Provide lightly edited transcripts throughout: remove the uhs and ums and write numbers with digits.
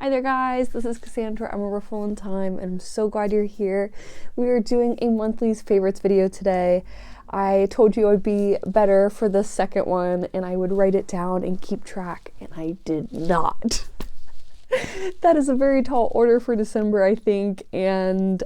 Hi there guys, this is Cassandra. I'm a Riffle in Time and I'm so glad you're here. We are doing a monthly's favorites video today. I told you I'd be better for the second one and I would write it down and keep track, and I did not. That is a very tall order for December, I think, and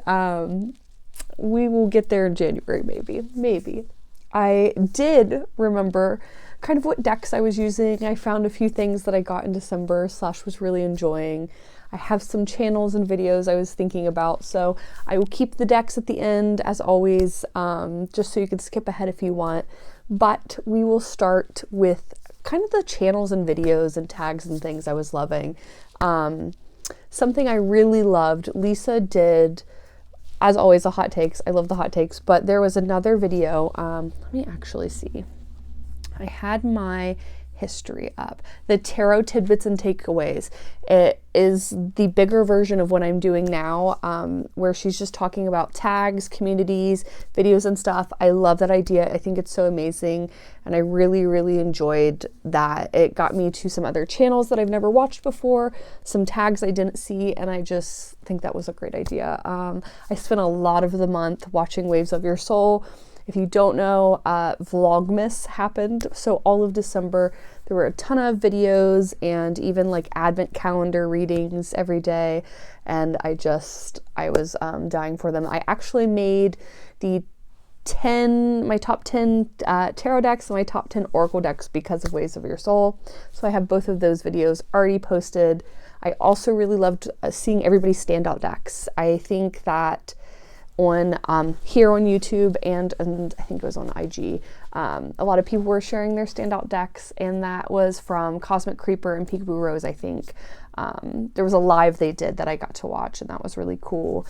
we will get there in January, maybe. I did remember kind of what decks I was using. I found a few things that I got in December / was really enjoying. I have some channels and videos I was thinking about, so I will keep the decks at the end as always, just so you can skip ahead if you want. But we will start with kind of the channels and videos and tags and things I was loving. Something I really loved, Lisa did, as always, the hot takes. I love the hot takes, but there was another video, let me actually see. I had my history up. The Tarot Tidbits and Takeaways. It is the bigger version of what I'm doing now, where she's just talking about tags, communities, videos and stuff. I love that idea. I think it's so amazing, and I really enjoyed that. It got me to some other channels that I've never watched before, some tags I didn't see, and I just think that was a great idea. I spent a lot of the month watching Waves of Your Soul. If you don't know, Vlogmas happened, so all of December there were a ton of videos and even like advent calendar readings every day, and I was dying for them. I actually made my top 10 tarot decks and my top 10 oracle decks because of Waves of Your Soul, so I have both of those videos already posted. I also really loved seeing everybody's standout decks. I think that on here on YouTube and I think it was on IG, a lot of people were sharing their standout decks, and that was from Cosmic Creeper and Peekaboo Rose, I think. There was a live they did that I got to watch, and that was really cool.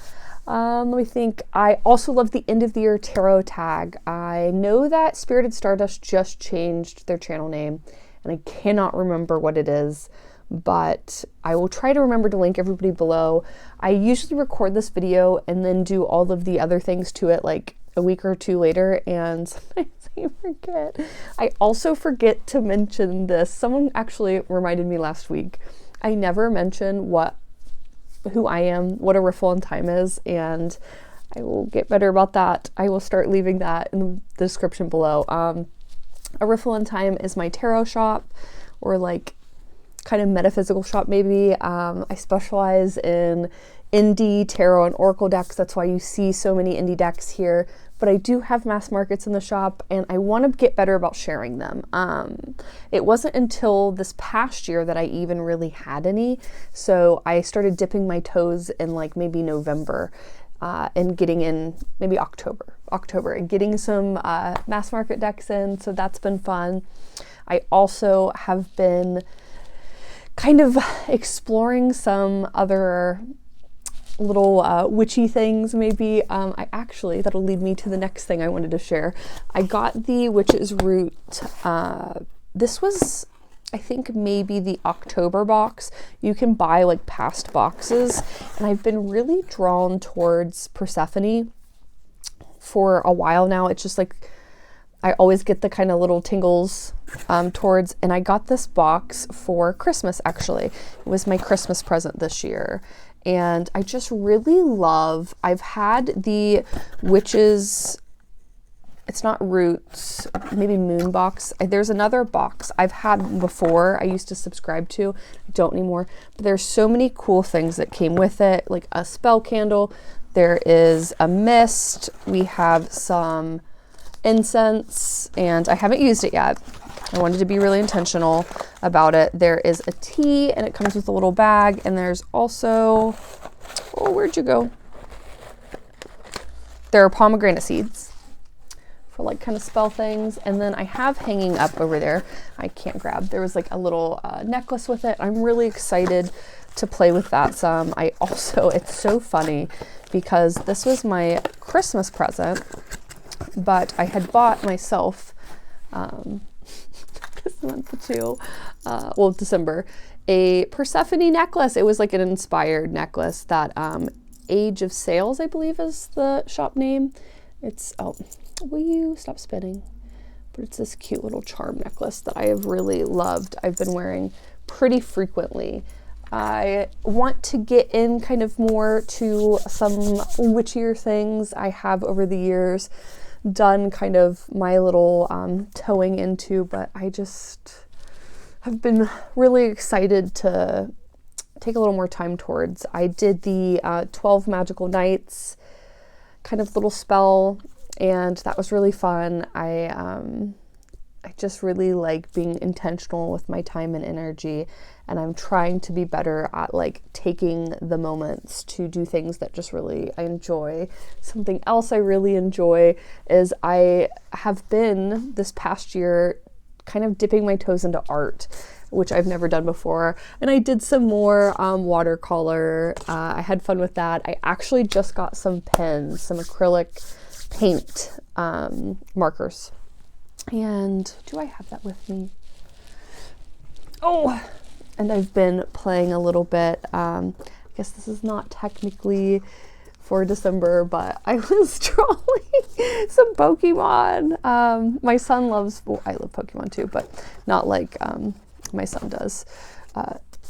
Let me think. I also love the end of the year tarot tag. I know that Spirited Stardust just changed their channel name, and I cannot remember what it is, but I will try to remember to link everybody below. I usually record this video and then do all of the other things to it like a week or two later, and sometimes I forget. I also forget to mention this. Someone actually reminded me last week. I never mention who I am, what a Riffle in Time is, and I will get better about that. I will start leaving that in the description below. A Riffle in Time is my tarot shop, or like kind of metaphysical shop maybe. I specialize in indie tarot and oracle decks. That's why you see so many indie decks here, but I do have mass markets in the shop, and I want to get better about sharing them. It wasn't until this past year that I even really had any, so I started dipping my toes in like maybe November, and getting in maybe October and getting some mass market decks in, so that's been fun. I also have been kind of exploring some other little witchy things maybe. That'll lead me to the next thing I wanted to share. I got the Witch's Root. This was, I think, maybe the October box. You can buy like past boxes, and I've been really drawn towards Persephone for a while now. It's just like I always get the kind of little tingles towards, and I got this box for Christmas actually. It was my Christmas present this year, and I just really love, I've had the Witches, it's not Roots, maybe Moon box. There's another box I've had before, I used to subscribe to, I don't anymore, but there's so many cool things that came with it, like a spell candle, there is a mist, we have some incense, and I haven't used it yet. I wanted to be really intentional about it. There is a tea, and it comes with a little bag, and there's also, oh, where'd you go? There are pomegranate seeds for like kind of spell things, and then I have hanging up over there, I can't grab, there was like a little necklace with it. I'm really excited to play with that some. I also, it's so funny because this was my Christmas present, but I had bought myself this month too, December, a Persephone necklace. It was like an inspired necklace that Age of Sales, I believe, is the shop name. It's, oh, will you stop spinning? But it's this cute little charm necklace that I have really loved. I've been wearing pretty frequently. I want to get in kind of more to some witchier things. I have over the years done kind of my little towing into, but I just have been really excited to take a little more time towards. I did the 12 magical nights kind of little spell, and that was really fun. I just really like being intentional with my time and energy, and I'm trying to be better at like taking the moments to do things that just really I enjoy. Something else I really enjoy is I have been this past year kind of dipping my toes into art, which I've never done before. And I did some more watercolor. I had fun with that. I actually just got some pens, some acrylic paint markers. And do I have that with me? Oh, and I've been playing a little bit. I guess this is not technically for December, but I was drawing some Pokemon. My son loves, well, I love Pokemon too, but not like my son does.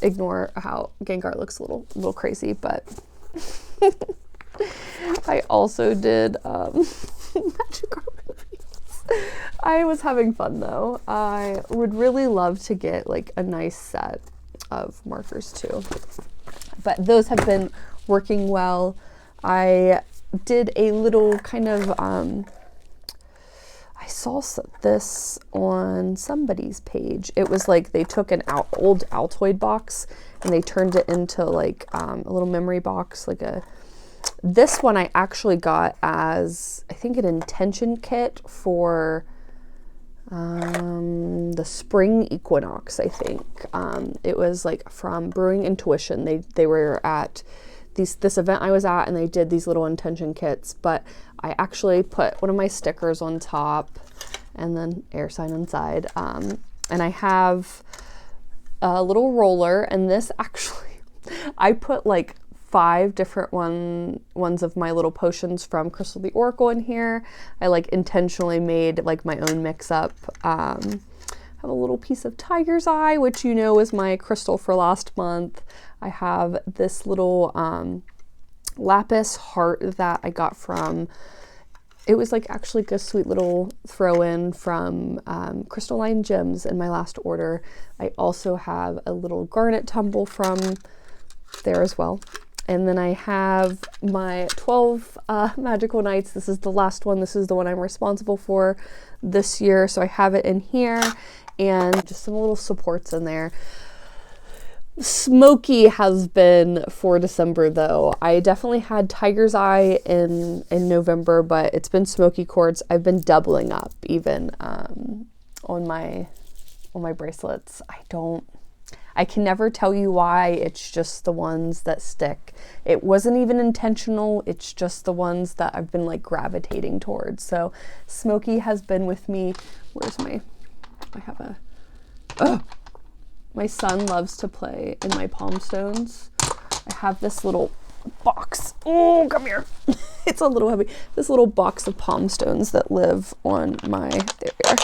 Ignore how Gengar looks a little crazy, but I also did Magic I was having fun though. I would really love to get like a nice set of markers too, but those have been working well. I did a little kind of I saw this on somebody's page. It was like they took an old Altoid box and they turned it into like a little memory box, like this one I actually got as, I think, an intention kit for the spring equinox, I think. It was like from Brewing Intuition. They were at this event I was at, and they did these little intention kits, but I actually put one of my stickers on top and then air sign inside. And I have a little roller, and this actually, I put like 5 different ones of my little potions from Crystal the Oracle in here. I like intentionally made like my own mix up. I have a little piece of Tiger's Eye, which you know is my crystal for last month. I have this little lapis heart that I got from, it was like actually a sweet little throw in from Crystalline Gems in my last order. I also have a little garnet tumble from there as well. And then I have my 12 magical nights. This is the last one. This is the one I'm responsible for this year. So I have it in here and just some little supports in there. Smoky has been for December though. I definitely had Tiger's Eye in November, but it's been smoky quartz. I've been doubling up even on my bracelets. I can never tell you why. It's just the ones that stick. It wasn't even intentional. It's just the ones that I've been like gravitating towards. So smoky has been with me. Where's my son loves to play in my palm stones. I have this little box. Oh, come here. It's a little heavy. This little box of palm stones that live on my, there we are.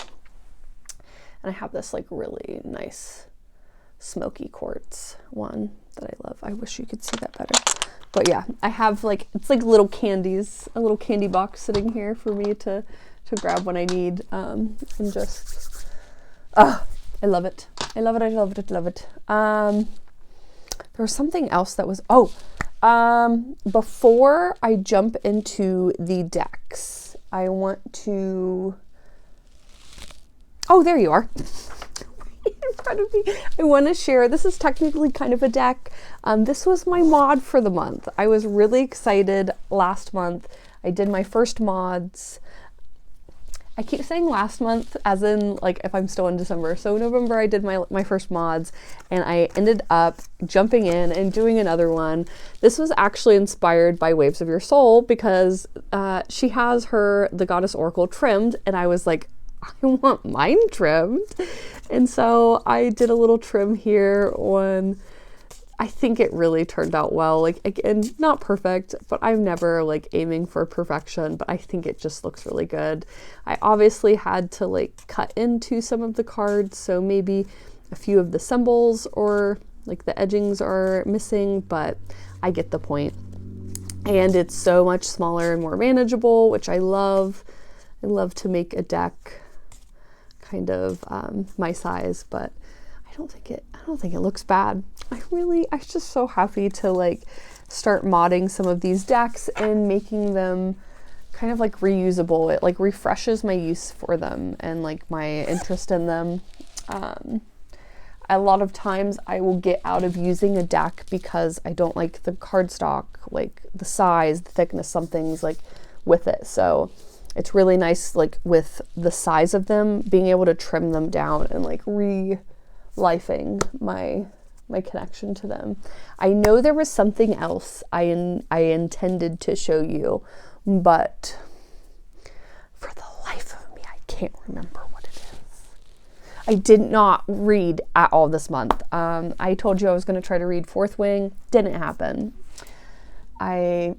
And I have this like really nice smoky quartz one that I love. I wish you could see that better. But yeah, I have like, it's like little candies, a little candy box sitting here for me to grab when I need, and just, I love it. I love it. I love it. I love it. There was something else that was, before I jump into the decks, I want to, oh, there you are. In front of me. I want to share, this is technically kind of a deck. This was my mod for the month. I was really excited last month. I did my first mods. I keep saying last month as in like if I'm still in December. So November I did my first mods, and I ended up jumping in and doing another one. This was actually inspired by Waves of Your Soul because she has the Goddess Oracle trimmed, and I was like, I want mine trimmed. And so I did a little trim here on, I think it really turned out well. Like, again, not perfect, but I'm never like aiming for perfection, but I think it just looks really good. I obviously had to like cut into some of the cards, so maybe a few of the symbols or Like the edgings are missing, but I get the point. And it's so much smaller and more manageable, which I love. I love to make a deck kind of my size, but I don't think it looks bad. I'm just so happy to like start modding some of these decks and making them kind of like reusable. It like refreshes my use for them and like my interest in them. A lot of times I will get out of using a deck because I don't like the cardstock, like the size, the thickness, some things like with it. So it's really nice, like with the size of them, being able to trim them down and like re-lifing my connection to them. I know there was something else I intended to show you, but for the life of me, I can't remember what it is. I did not read at all this month. I told you I was going to try to read Fourth Wing. Didn't happen. I'm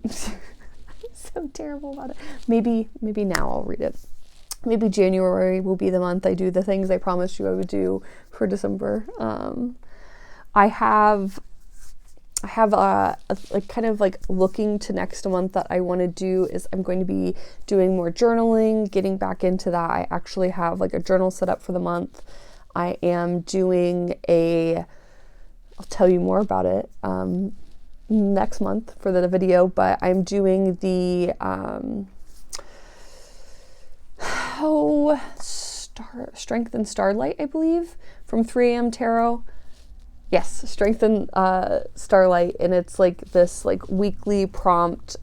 so terrible about it. Maybe now I'll read it. Maybe January will be the month I do the things I promised you I would do for December. I have like kind of like looking to next month that I want to do is I'm going to be doing more journaling, getting back into that. I actually have like a journal set up for the month. I am doing I'll tell you more about it next month for the video, but I'm doing the Strength and Starlight, I believe, from 3 a.m. Tarot. Yes, Strength and Starlight, and it's like this like weekly prompt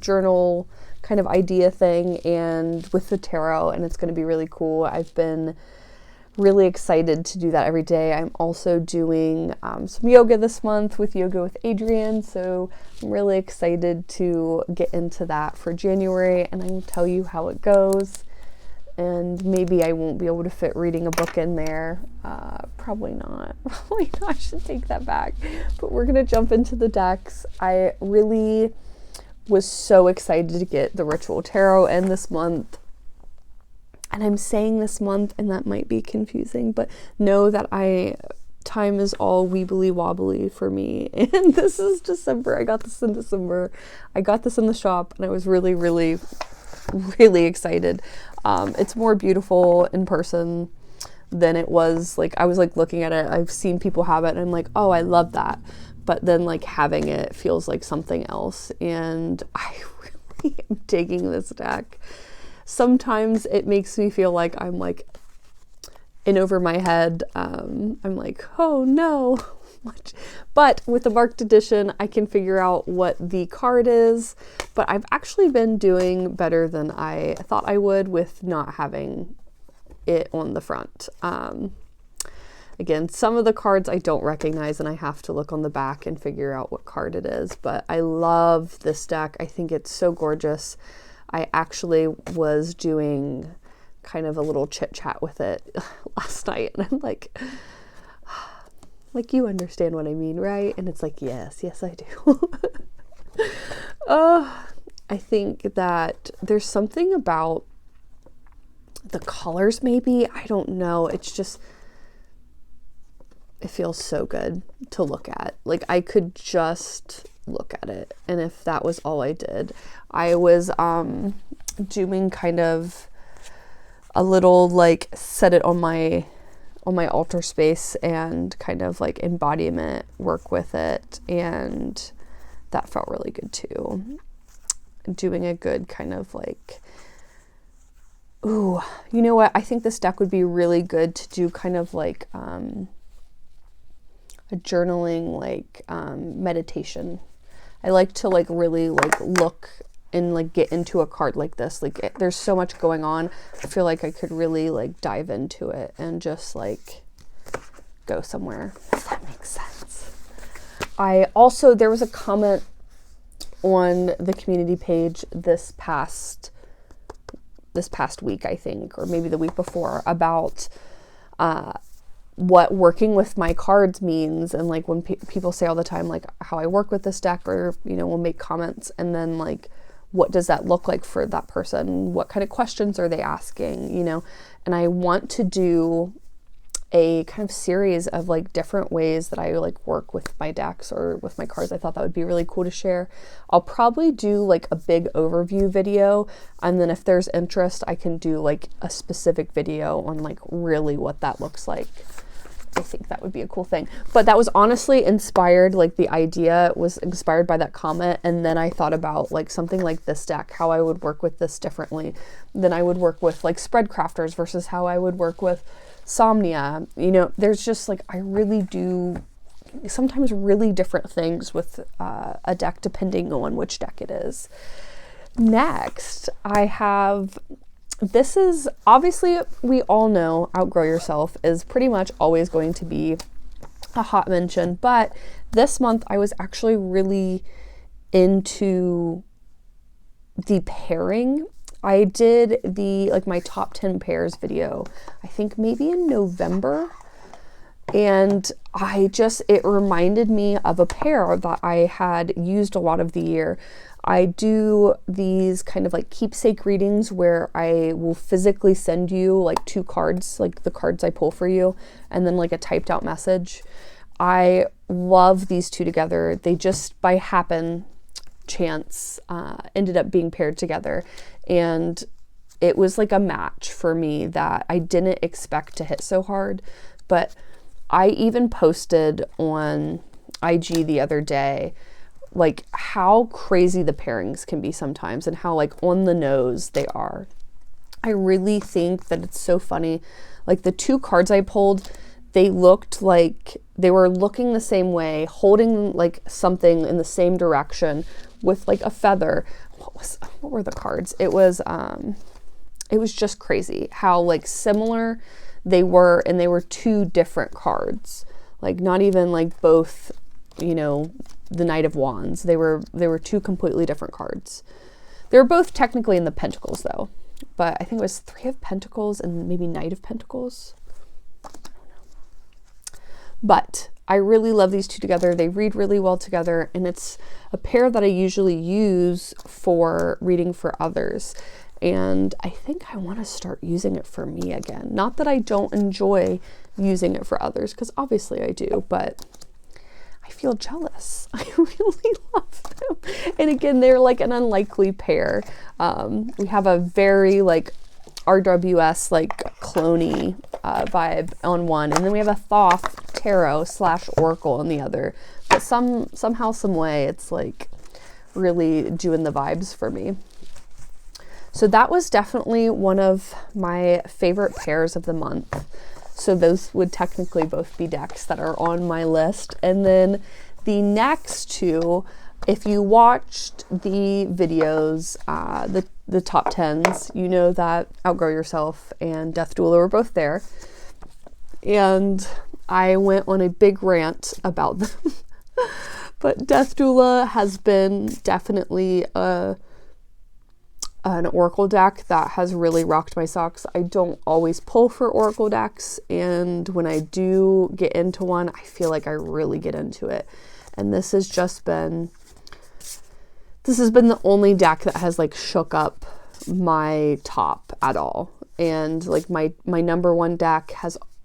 journal kind of idea thing, and with the tarot, and it's going to be really cool. I've been really excited to do that every day. I'm also doing some yoga this month with Yoga with Adrienne, so I'm really excited to get into that for January, and I will tell you how it goes. And maybe I won't be able to fit reading a book in there. Probably not. Probably not. I should take that back. But we're going to jump into the decks. I really was so excited to get the Ritual Tarot in this month. And I'm saying this month, and that might be confusing, but know that time is all weebly wobbly for me. And this is December. I got this in December. I got this in the shop, and I was really, really, really excited. It's more beautiful in person than it was, like, I was like looking at it, I've seen people have it, and I'm like, oh, I love that. But then like having it feels like something else, and I really am digging this deck. Sometimes it makes me feel like I'm like in over my head. I'm like, oh no. But with the marked edition, I can figure out what the card is. But I've actually been doing better than I thought I would with not having it on the front. Again, some of the cards I don't recognize, and I have to look on the back and figure out what card it is. But I love this deck. I think it's so gorgeous. I actually was doing kind of a little chit chat with it last night, and I'm like, you understand what I mean, right? And it's like, yes, I do. I think that there's something about the colors, maybe, I don't know. It's just, it feels so good to look at. Like, I could just look at it, and if that was all I did. I was doing kind of a little like set it on my altar space and kind of like embodiment work with it, and that felt really good too. Doing a good kind of like, ooh, you know what, I think this deck would be really good to do kind of like a journaling, like meditation. I like to like really like look and like get into a card like this. Like there's so much going on. I feel like I could really like dive into it and just like go somewhere, if that makes sense. There was a comment on the community page this past week, I think, or maybe the week before, about what working with my cards means, and like when people say all the time like how I work with this deck, or will make comments, and then like what does that look like for that person, what kind of questions are they asking, and I want to do a kind of series of like different ways that I like work with my decks or with my cards. I thought that would be really cool to share. I'll probably do like a big overview video, and then if there's interest, I can do like a specific video on like really what that looks like. I think that would be a cool thing. But that was honestly inspired, like the idea was inspired by that comment, and then I thought about like something like this deck, how I would work with this differently than I would work with like spread crafters versus how I would work with Somnia. You know, there's just like, I really do sometimes really different things with a deck depending on which deck it is. Next, I have, this is obviously, we all know Outgrow Yourself is pretty much always going to be a hot mention, but this month I was actually really into the pairing. I did the like my top 10 pairs video, I think maybe in November, and it reminded me of a pair that I had used a lot of the year. I do these kind of like keepsake readings where I will physically send you like 2 cards, like the cards I pull for you, and then like a typed out message. I love these 2 together. They just by chance ended up being paired together, and it was like a match for me that I didn't expect to hit so hard. But I even posted on IG the other day like how crazy the pairings can be sometimes and how like on the nose they are. I really think that it's so funny. Like the 2 cards I pulled, they looked like they were looking the same way, holding like something in the same direction with like a feather. What were the cards? It was just crazy how like similar they were, and they were 2 different cards. Like not even like both, you know, the Knight of Wands. They were 2 completely different cards. They were both technically in the Pentacles though, but I think it was 3 of Pentacles and maybe Knight of Pentacles. I don't know. But I really love these 2 together. They read really well together, and it's a pair that I usually use for reading for others. And I think I want to start using it for me again. Not that I don't enjoy using it for others, because obviously I do, but I feel jealous. I really love them. And again, they're like an unlikely pair. We have a very like RWS like clone-y vibe on one, and then we have a Thoth Tarot / Oracle on the other. But somehow, some way, it's like really doing the vibes for me. So that was definitely one of my favorite pairs of the month. So those would technically both be decks that are on my list. And then the next 2, if you watched the videos, the top 10s, you know that Outgrow Yourself and Death Doula were both there. And I went on a big rant about them. But Death Doula has been definitely an Oracle deck that has really rocked my socks. I don't always pull for Oracle decks, and when I do get into one, I feel like I really get into it. And this has been the only deck that has like shook up my top at all. And like my number 1 deck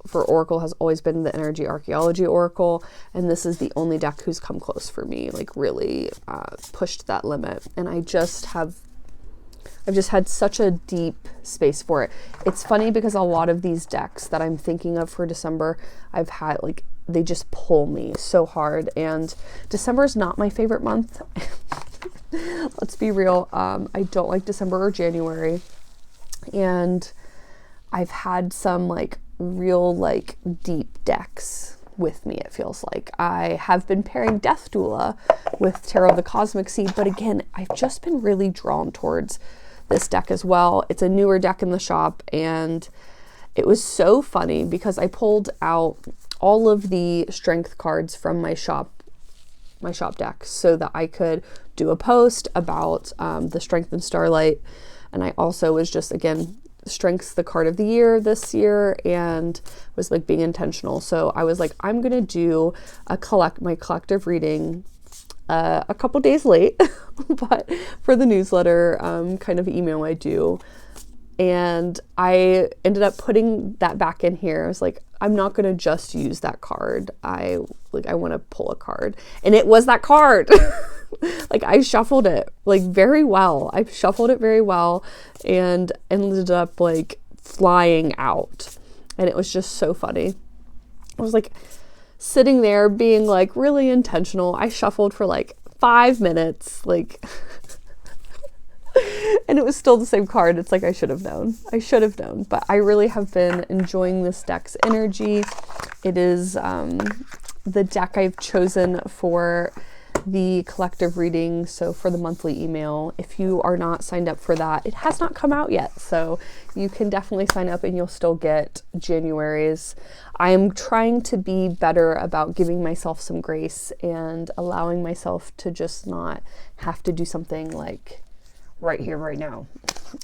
for Oracle has always been the Energy Archaeology Oracle, and this is the only deck who's come close for me, like really pushed that limit. And I've just had such a deep space for it. It's funny because a lot of these decks that I'm thinking of for December, I've had like, they just pull me so hard. And December is not my favorite month. Let's be real. I don't like December or January. And I've had some like real like deep decks with me, it feels like. I have been pairing Death Doula with Tarot of the Cosmic Seed, but again, I've just been really drawn towards this deck as well. It's a newer deck in the shop, and it was so funny because I pulled out all of the strength cards from my shop deck so that I could do a post about the Strength and Starlight. And I also was just, again, Strength's the card of the year this year, and was like being intentional. So I was like, I'm gonna do my collective reading a couple days late, but for the newsletter kind of email I do And I ended up putting that back in here. I was like, I'm not going to just use that card. I want to pull a card. And it was that card. Like, I shuffled it like very well. I shuffled it very well and ended up like flying out. And it was just so funny. I was like sitting there being like really intentional. I shuffled for like 5 minutes, like, and it was still the same card. It's like, I should have known. But I really have been enjoying this deck's energy. It is the deck I've chosen for the collective reading, so for the monthly email. If you are not signed up for that, it has not come out yet, so you can definitely sign up and you'll still get January's. I am trying to be better about giving myself some grace and allowing myself to just not have to do something like right here, right now.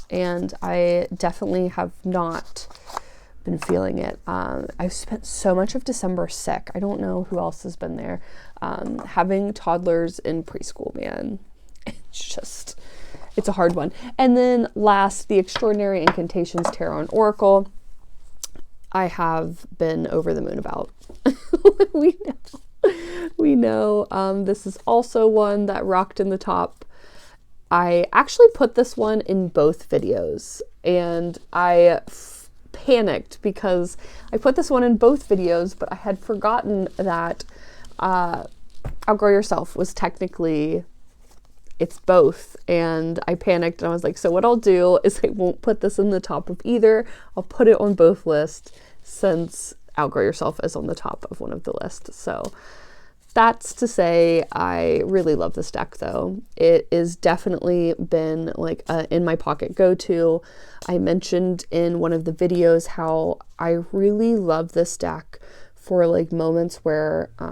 And I definitely have not been feeling it. I've spent so much of December sick. I don't know who else has been there. Having toddlers in preschool, man, it's a hard one. And then last, the Extraordinary Incantations Tarot and Oracle. I have been over the moon about. We know. This is also one that rocked in the top. I actually put this one in both videos, and I panicked because I put this one in both videos, but I had forgotten that Outgrow Yourself was technically, it's both, and I panicked and I was like, so what I'll do is I won't put this in the top of either. I'll put it on both lists since Outgrow Yourself is on the top of one of the lists. So that's to say, I really love this deck though. It is definitely been like a in my pocket go-to. I mentioned in one of the videos how I really love this deck for like moments where, I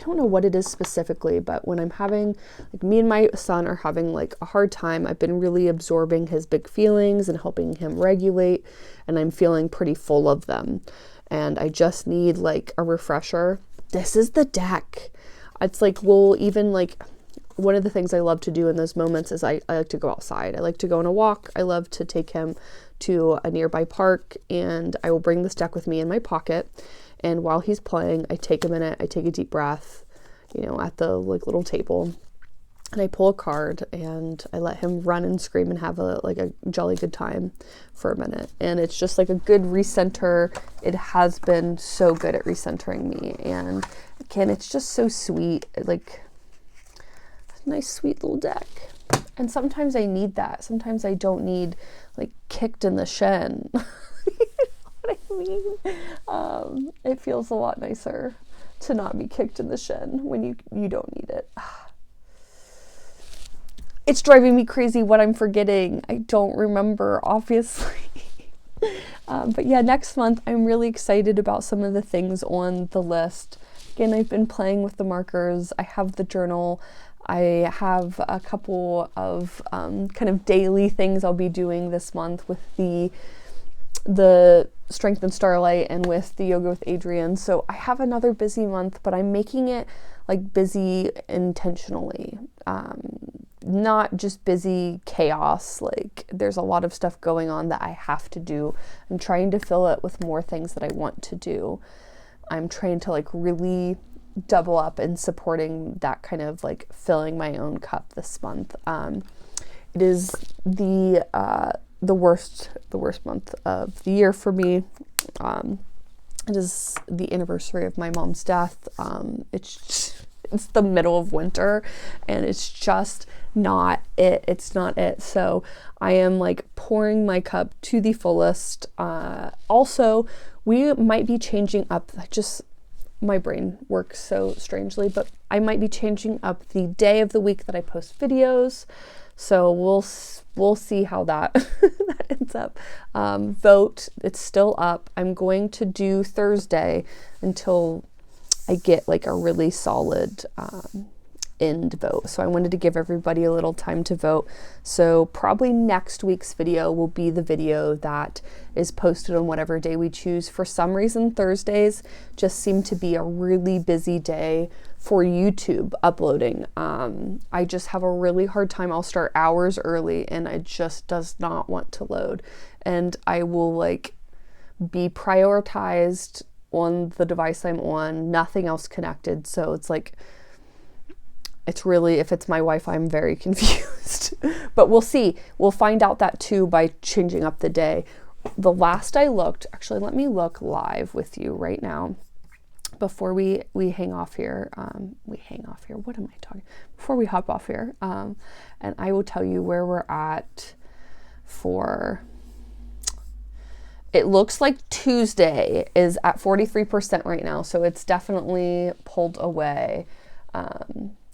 don't know what it is specifically, but when I'm having, like me and my son are having like a hard time, I've been really absorbing his big feelings and helping him regulate, and I'm feeling pretty full of them. And I just need like a refresher. This is the deck. It's like, well, even like one of the things I love to do in those moments is I like to go outside. I like to go on a walk. I love to take him to a nearby park, and I will bring this deck with me in my pocket. And while he's playing, I take a minute, I take a deep breath, you know, at the like little table, and I pull a card and I let him run and scream and have a jolly good time for a minute. And it's just like a good recenter. It has been so good at recentering me. And again, it's just so sweet, like a nice sweet little deck. And sometimes I need that. Sometimes I don't need like kicked in the shin. What I mean? It feels a lot nicer to not be kicked in the shin when you don't need it. It's driving me crazy what I'm forgetting. I don't remember, obviously. But yeah, next month I'm really excited about some of the things on the list. Again, I've been playing with the markers. I have the journal. I have a couple of kind of daily things I'll be doing this month with the Strength and Starlight and with the Yoga with Adrienne. So I have another busy month, but I'm making it like busy intentionally. Not just busy chaos. Like there's a lot of stuff going on that I have to do. I'm trying to fill it with more things that I want to do. I'm trying to like really double up in supporting that kind of like filling my own cup this month. It is the worst month of the year for me. It is the anniversary of my mom's death. It's the middle of winter, and it's just not it. It's not it. So I am like pouring my cup to the fullest. Also, we might be changing up, my brain works so strangely, but I might be changing up the day of the week that I post videos. So we'll see how that that ends up. Vote, it's still up. I'm going to do Thursday until I get like a really solid end vote. So I wanted to give everybody a little time to vote. So probably next week's video will be the video that is posted on whatever day we choose. For some reason, Thursdays just seem to be a really busy day for YouTube uploading. I just have a really hard time. I'll start hours early and it just does not want to load. And I will like be prioritized on the device I'm on, nothing else connected. So it's like, it's really, if it's my Wi-Fi, I'm very confused. But we'll see. We'll find out that too by changing up the day. The last I looked, actually, let me look live with you right now before we hang off here. What am I talking? Before we hop off here. And I will tell you where we're at for... It looks like Tuesday is at 43% right now, so it's definitely pulled away.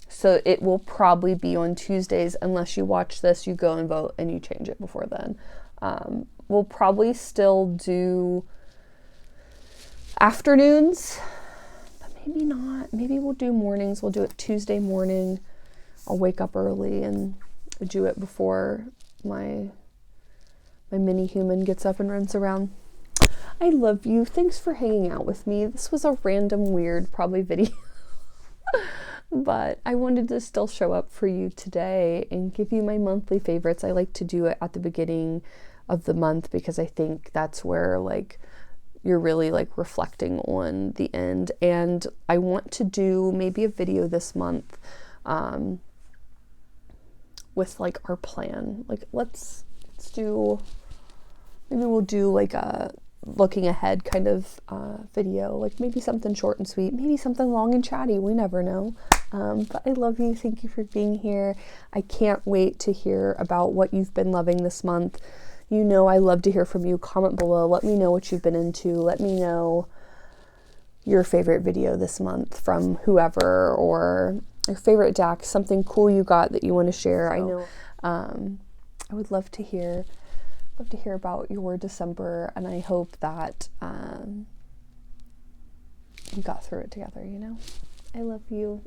So it will probably be on Tuesdays unless you watch this, you go and vote, and you change it before then. We'll probably still do afternoons, but maybe not. Maybe we'll do mornings. We'll do it Tuesday morning. I'll wake up early and do it before my mini human gets up and runs around. I love you. Thanks for hanging out with me. This was a random, weird, probably video. But I wanted to still show up for you today and give you my monthly favorites. I like to do it at the beginning of the month because I think that's where like you're really like reflecting on the end. And I want to do maybe a video this month with like our plan. Like let's do, maybe we'll do like a looking ahead kind of video, like maybe something short and sweet, maybe something long and chatty, we never know. But I love you. Thank you for being here. I can't wait to hear about what you've been loving this month. You know I love to hear from you. Comment below. Let me know what you've been into. Let me know your favorite video this month from whoever, or your favorite deck, something cool you got that you want to share. So, I know I would love to hear about your December, and I hope that you got through it together, you know? I love you.